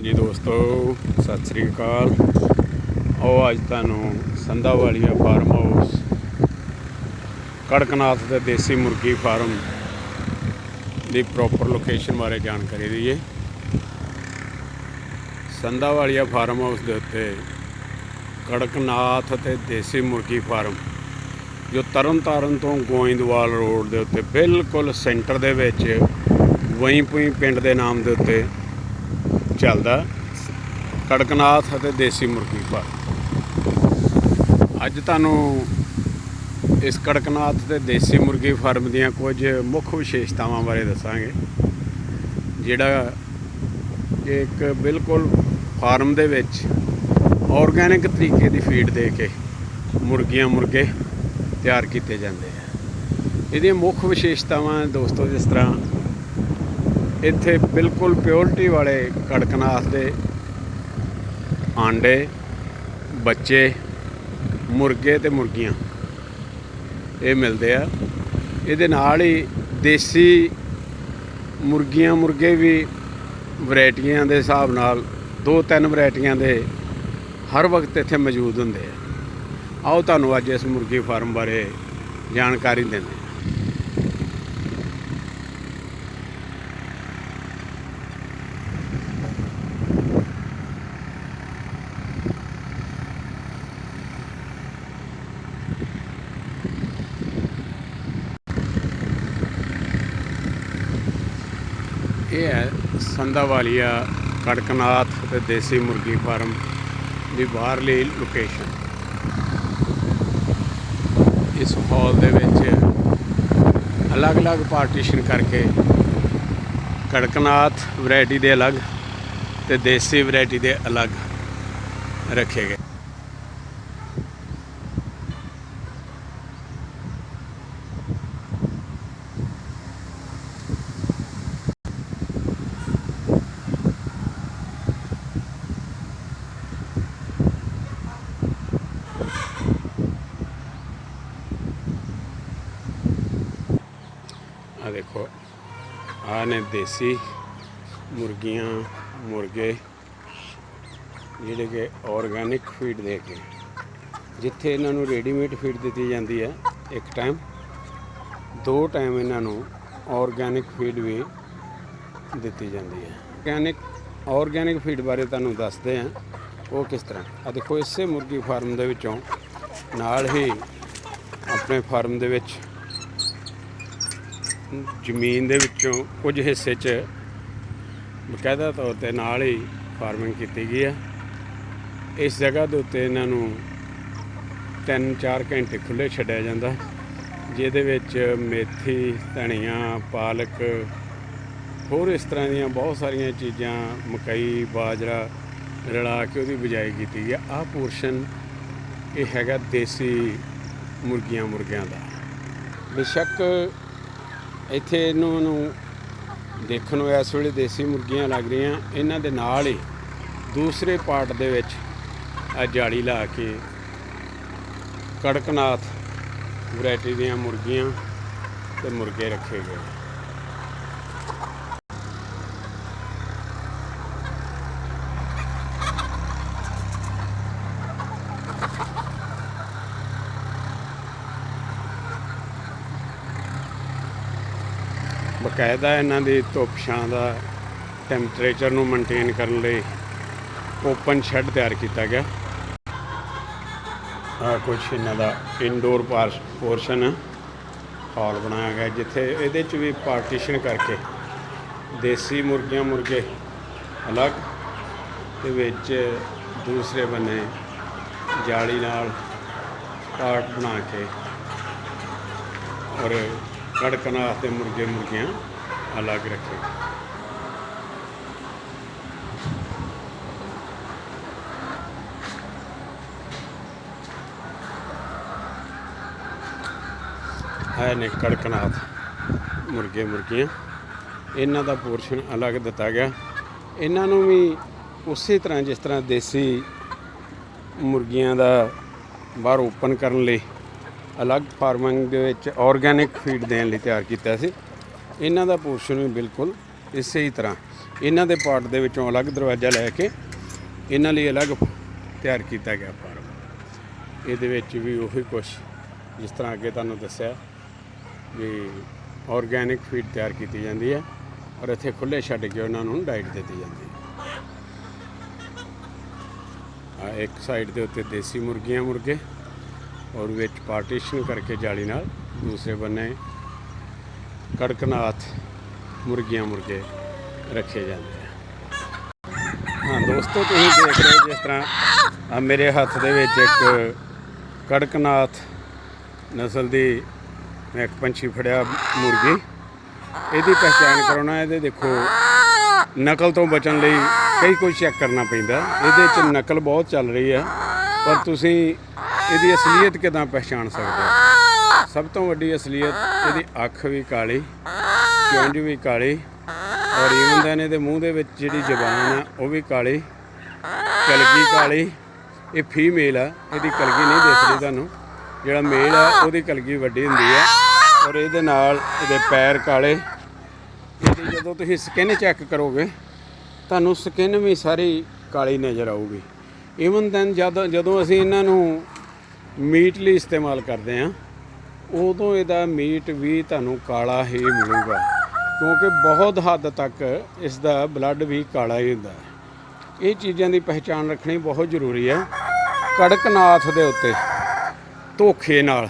जी दोस्तों सत श्री अकाल। आओ अज तुहानूं संधावालिया फार्म हाउस कड़कनाथ के देसी मुर्गी फार्म की प्रॉपर लोकेशन बारे जानकारी दईए। संधावालिया फार्म हाउस के उत्ते कड़कनाथ ते देसी मुर्गी फार्म जो तरन तारण तो गोइंदवाल रोड के उत्ते बिल्कुल सेंटर दे विच वहीं पुई पिंड के नाम के उत्ते चलदा कड़कनाथ ते देसी मुर्गी फार्म। अज तुहानूं इस कड़कनाथ ते देसी मुर्गी फार्म दीयां कुछ मुख विशेषतावां बारे दसांगे। जिहड़ा एक बिल्कुल फार्म दे विच ऑर्गैनिक तरीके की फीड दे के मुर्गियां मुर्गे तैयार किए जाते हैं। इहदी मुख विशेषतावां दोस्तों जिस तरह इत्थे बिल्कुल प्योरिटी वाले कड़कनाथ के आंडे बच्चे मुर्गे ते मुर्गियां ये मिलते हैं। ये नाल ही देसी मुर्गियां मुर्गे भी वैरायटियां के हिसाब नाल 2-3 वैरायटियां के हर वक्त इत्थे मौजूद होंदे हैं। आओ तुहानूं अज इस मुर्गी फार्म बारे जानकारी देंदे। ये है संधावालिया कड़कनाथ ते देसी मुर्गी फार्म की बाहरली लोकेशन। इस हॉल दे विच अलग अलग पार्टीशन करके कड़कनाथ वैरायटी दे अलग ते देसी वैरायटी दे अलग रखे गए। आ देखो आ ने देसी मुर्गियां मुर्गे जिहड़े कि ऑर्गैनिक फीड दे के जिथे इन्हों रेडीमेड फीड दी जाती है एक टाइम 2 टाइम इन्हों ऑर्गैनिक फीड भी दी जाती है। ऑर्गैनिक फीड बारे तुहानूं दसदे हैं वो किस तरह। आ देखो इसे मुर्गी फार्म दे विचों नाल ही अपने फार्म दे विच जमीन दे विचों कुछ हिस्से च बकायदा तौर पर नाल ही फार्मिंग की गई है। इस जगह के उत्ते इन्हों 3-4 घंटे खुले छड्डिया जाता, जिहदे विच मेथी धनिया पालक होर इस तरह दी बहुत सारिया चीज़ां मकई बाजरा रला के उसकी बिजाई की गई है। आ पोर्शन ये हैगा देसी मुर्गियां मुर्गियां का। बेशक इत्थे इन्हों देखण नूं इस वेले देसी मुर्गियां लग रही, इन्हां दे नाल ही दूसरे पार्ट दे विच जाली ला के कड़कनाथ वैरायटी दीयां मुर्गियां ते मुर्गे रखे गए। बकायदा इन्हां दी धुप छां दा टैंपरेचर नूं मेनटेन करने लई ओपन शैड तैयार किया गया। कुछ इन्हां दा इनडोर पोर्शन हॉल बनाया गया जिथे इहदे च भी पार्टीशन करके देसी मुर्गियां मुर्गे अलग ते विच दूसरे बन्ने जाली नाल पार्ट बना के और कड़कनाथ के मुर्गे मुर्गियां अलग रखे। है ने कड़कनाथ मुर्गे मुर्गियां, इन्हां दा पोर्शन अलग दिता गया। इन्हां नूं भी उस तरह जिस तरह देसी मुर्गियां दा बाहर ओपन करने लई अलग फार्मिंग दे विच ऑर्गैनिक फीड देने लई तैयार किया सी, इन्हां दा पोर्शन भी बिल्कुल इस ही तरह इन्हां दे पार्ट दे विचों अलग दरवाज़ा लैके इन्हां लई अलग तैयार किया गया फार्म। इहदे विच भी उही कुछ जिस तरह अगे तुहानूं दस्सिया भी ऑर्गैनिक फीड तैयार की जाती है और इत्थे खुले छड्ड के उन्होंने डाइट दी जाती है। एक साइड के उत्ते देसी मुर्गियां मुर्गे और विच पार्टीशन करके जाली नाल, दूसरे बन्ने कड़कनाथ मुर्गियां मुर्गे रखे जाते हैं। हाँ दोस्तों, तुम देख रहे हो जिस तरह मेरे हत्थ दे विच एक कड़कनाथ नस्ल की मैं एक पंछी फड़िया मुर्गी। ਇਹਦੀ पहचान कराना, ये देखो नकल तो बचन ਲਈ कई कुछ चेक करना पैंदा। ਇਹਦੇ 'ਚ नकल बहुत चल रही है, पर तुसी ਇਹਦੀ असलीयत किदां पहचान सकते हो? सब तो वड्डी असलीयत ਇਹਦੀ अख भी काली, चुंझ भी काली और ईवन दैन ਇਹਦੇ मूँह ਦੇ ਵਿੱਚ ਜਿਹੜੀ ਜ਼ਬਾਨ ਆ ਉਹ भी काली, कलगी काली। ये फीमेल आ, ਇਹਦੀ कलगी नहीं दिसदी ਤੁਹਾਨੂੰ। ਜਿਹੜਾ मेल आ ਉਹਦੀ कलगी ਵੱਡੀ ਹੁੰਦੀ है और ਇਹਦੇ ਨਾਲ ਇਹਦੇ पैर काले। ਇਹਦੀ ਜਦੋਂ ਤੁਸੀਂ ਸਕਿਨ ਚੈੱਕ ਕਰੋਗੇ ਤੁਹਾਨੂੰ ਸਕਿਨ ਵੀ ਸਾਰੀ ਕਾਲੀ ਨਜ਼ਰ ਆਊਗੀ। ਈਵਨ ਦੈਨ ਜਦੋਂ ਅਸੀਂ ਇਹਨਾਂ ਨੂੰ ਮੀਟ ਲਈ ਇਸਤੇਮਾਲ ਕਰਦੇ ਹਾਂ ਉਦੋਂ ਇਹਦਾ ਮੀਟ ਵੀ ਤੁਹਾਨੂੰ ਕਾਲਾ ਹੀ ਮਿਲੂਗਾ, ਕਿਉਂਕਿ ਬਹੁਤ ਹੱਦ ਤੱਕ ਇਸ ਦਾ ਬਲੱਡ ਵੀ ਕਾਲਾ ਹੀ ਹੁੰਦਾ ਹੈ। ਇਹ ਚੀਜ਼ਾਂ ਦੀ ਪਹਿਚਾਣ ਰੱਖਣੀ ਬਹੁਤ ਜ਼ਰੂਰੀ ਹੈ। ਕੜਕਨਾਥ ਦੇ ਉੱਤੇ ਧੋਖੇ ਨਾਲ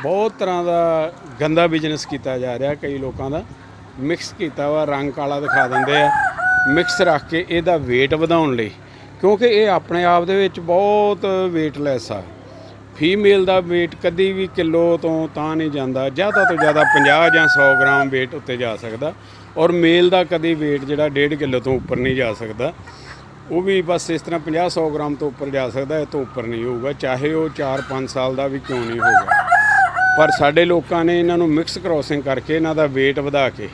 बहुत तरह का गंदा बिजनेस किया जा रहा। कई लोगों का मिक्स किया वा, रंग काला दिखा देंगे मिक्स रख के इहदा वेट वधाउण लई, क्योंकि ये अपने आप दे विच बहुत वेटलैस आ। फीमेल का वेट कभी भी किलो तो नहीं जाता, ज़्यादा तो ज़्यादा 50 ਜਾਂ 100 ग्राम वेट उत्ते जा सकता, और मेल का कभी वेट जिहड़ा 1.5 किलो तो उपर नहीं जा सकता। वो भी बस इस तरह 50-100 ग्राम तो उपर जा सकता, इस तो उपर नहीं होगा, चाहे वो 4-5 साल का भी क्यों नहीं होगा। पर साडे लोगों ने इन्हों मिक्स क्रॉसिंग करके इन्हों का वेट वधा के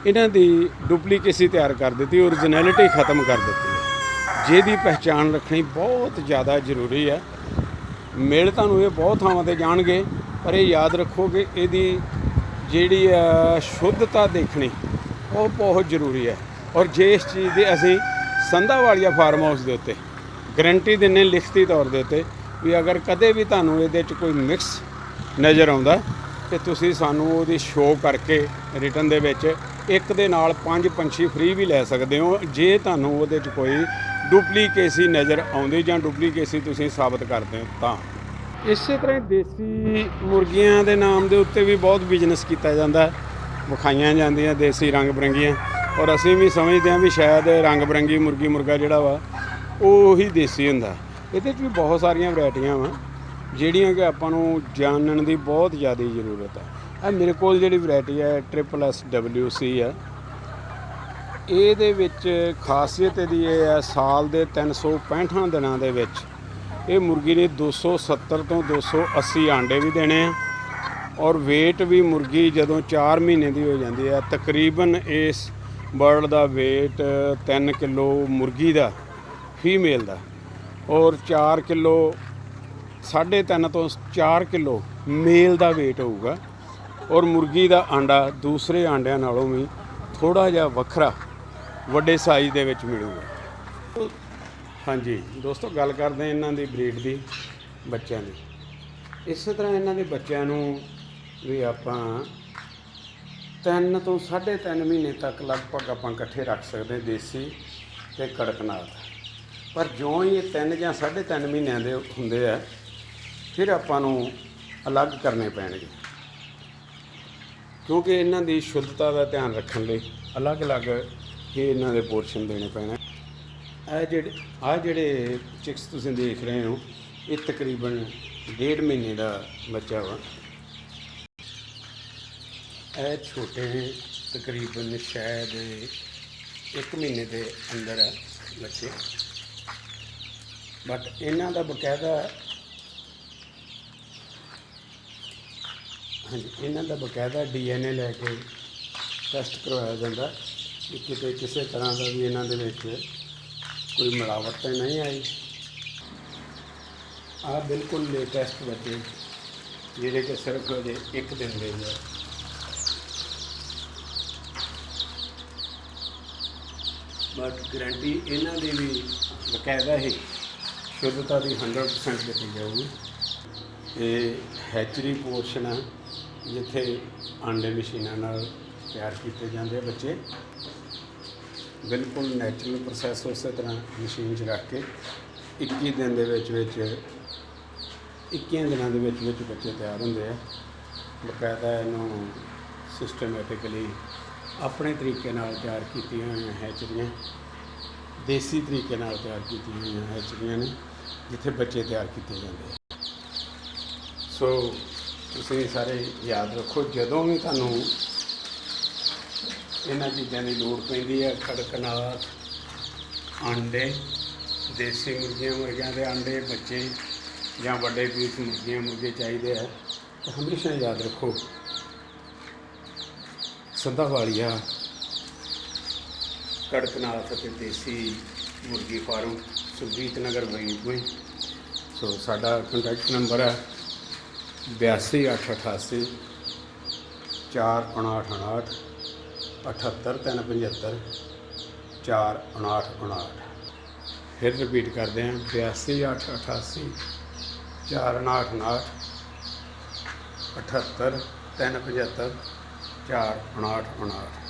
इन्हों की डुप्लीकेसी तैयार कर दी, ओरिजिनैलिटी खत्म कर दी है, जिहदी पहचान रखनी बहुत ज़्यादा जरूरी है। मेल तुहानूं ये बहुत थावां ते जाणगे, पर ये याद रखो कि इहदी जिहड़ी शुद्धता देखनी वो बहुत जरूरी है। और जे इस चीज़ की असीं संधा वालिया फार्म हाउस के उत्ते गारंटी दिंदे लिखती तौर के उत्ते भी अगर कदे भी तुहानूं इहदे च कोई मिक्स नज़र आउंदा ते तुसीं सानूं ओहदी शो करके रिटन दे विच एक दे नाल 5 पंछी फ्री भी लै सकदे हो, जे तुहानूं ओहदे च कोई डुप्लीकेसी नज़र आउंदी जां डुप्लीकेसी तुसीं साबित करदे हो तां। इसे तरह देसी मुर्गियां दे नाम दे उत्ते भी बहुत बिजनेस किया जाता है, विखाईयां जांदियां देसी रंग बरंगियां, और असीं भी समझते हैं भी शायद रंग बरंगी मुर्गी मुर्गा जिहड़ा वा ओही देसी हुंदा। इहदे च भी बहुत सारियां वैरायटियां वा ਜਿਹੜੀਆਂ कि आपां नूं जानण दी बहुत ज़्यादा जरूरत है। आ मेरे कोल जिहड़ी वैरायटी है SSWC है, ਇਹਦੇ ਵਿੱਚ ਖਾਸੀਅਤ ਇਹਦੀ ਇਹ ਹੈ ਸਾਲ ਦੇ 365 ਦਿਨਾਂ ਦੇ ਵਿੱਚ ਇਹ ਮੁਰਗੀ ਨੇ 270 ਤੋਂ 280 ਆਂਡੇ ਵੀ ਦੇਣੇ ਆ, ਔਰ weight ਵੀ ਮੁਰਗੀ ਜਦੋਂ 4 ਮਹੀਨੇ ਦੀ ਹੋ ਜਾਂਦੀ ਹੈ ਤਕਰੀਬਨ ਇਸ ਬਰਡ ਦਾ weight 3 ਕਿਲੋ ਮੁਰਗੀ ਦਾ ਫੀਮੇਲ ਦਾ, ਔਰ 4 ਕਿਲੋ 3.5 ਤੋਂ 4 ਕਿਲੋ ਮੇਲ ਦਾ weight ਹੋਊਗਾ। और मुर्गी का आंडा दूसरे आंडिਆਂ नालों भी थोड़ा जिहा वखरा वड्डे साइज़ दे विच मिलूगा। हाँ जी दोस्तों, गल करते हैं इन्हां दी ब्रीड दी बच्चों की। इस तरह इन्हां दे बच्चों नूं भी आपां 3 ਤੋਂ 3.5 महीने तक लगभग आपां इकट्ठे रख सकते देसी ते कड़कनाथ। पर जो ही ये 3 ਜਾਂ 3.5 महीनों के हुंदे आ फिर आपां नूं अलग करने पैणगे, क्योंकि इन्हां दी शुद्धता का ध्यान रखने लई अलग अलग ही इन्हां दे पोर्शन देने पैणे। आ जिहड़े चिक्स तुसीं देख रहे हो ये तकरीबन 1.5 महीने का बच्चा वा। ए छोटे तकरीबन शायद 1 महीने के अंदर है बच्चे, बट इन्हां दा बकायदा हाँ जी इन्हां दा बकायदा DNA लैके टैसट करवाया जाता कि किते किसी तरह का भी इन्हां दे विच कोई मिलावट तो नहीं आई। आ बिल्कुल लेटेस्ट बच्चे जिहड़े कि सिर्फ अजे 1 दिन दे हैं। ਬਟ ਗਰੰਟੀ ਇਹਨਾਂ ਦੀ ਵੀ ਬਕਾਇਦਾ ਹੀ ਸ਼ੁੱਧਤਾ ਦੀ 100% ਦਿੱਤੀ ਜਾਊਗੀ। ਇਹ ਹੈਚਰੀ ਪੋਰਸ਼ਨ ਆ ਜਿੱਥੇ ਆਂਡੇ ਮਸ਼ੀਨਾਂ ਨਾਲ ਤਿਆਰ ਕੀਤੇ ਜਾਂਦੇ ਆ ਬੱਚੇ, ਬਿਲਕੁਲ ਨੈਚੁਰਲ ਪ੍ਰੋਸੈਸ ਉਸੇ ਤਰ੍ਹਾਂ ਮਸ਼ੀਨ 'ਚ ਰੱਖ ਕੇ 21 ਦਿਨ ਦੇ ਵਿੱਚ 21 ਦਿਨਾਂ ਦੇ ਵਿੱਚ ਬੱਚੇ ਤਿਆਰ ਹੁੰਦੇ ਆ। ਬਕਾਇਦਾ ਇਹਨੂੰ ਸਿਸਟਮੈਟਿਕਲੀ ਆਪਣੇ ਤਰੀਕੇ ਨਾਲ ਤਿਆਰ ਕੀਤੀਆਂ ਹੋਈਆਂ ਹੈਚਰੀਆਂ, ਦੇਸੀ ਤਰੀਕੇ ਨਾਲ ਤਿਆਰ ਕੀਤੀਆਂ ਹੋਈਆਂ ਹੈਚਰੀਆਂ ਨੇ ਜਿੱਥੇ ਬੱਚੇ ਤਿਆਰ ਕੀਤੇ ਜਾਂਦੇ ਆ। ਸੋ ਤੁਸੀਂ ਸਾਰੇ ਯਾਦ ਰੱਖੋ, ਜਦੋਂ ਵੀ ਤੁਹਾਨੂੰ ਇਹਨਾਂ ਚੀਜ਼ਾਂ ਦੀ ਲੋੜ ਪੈਂਦੀ ਹੈ, ਕੜਕਨਾਥ ਆਂਡੇ, ਦੇਸੀ ਮੁਰਗੀਆਂ ਦੇ ਆਂਡੇ, ਬੱਚੇ ਜਾਂ ਵੱਡੇ ਪੀਸ ਮੁਰਗੇ ਚਾਹੀਦੇ ਆ, ਤਾਂ ਹਮੇਸ਼ਾ ਯਾਦ ਰੱਖੋ ਸੰਧਾਵਾਲੀਆ ਕੜਕਨਾਥ ਅਤੇ ਦੇਸੀ ਮੁਰਗੀ ਫਾਰਮ, ਸੁਰਜੀਤ ਨਗਰ ਫਰੀਦਕੋਟ। ਸੋ ਸਾਡਾ ਕੰਟੈਕਟ ਨੰਬਰ ਹੈ 82 888 459 78375 459। ਫਿਰ ਰਿਪੀਟ ਕਰਦੇ ਹਾਂ 82 888 459 78375 459।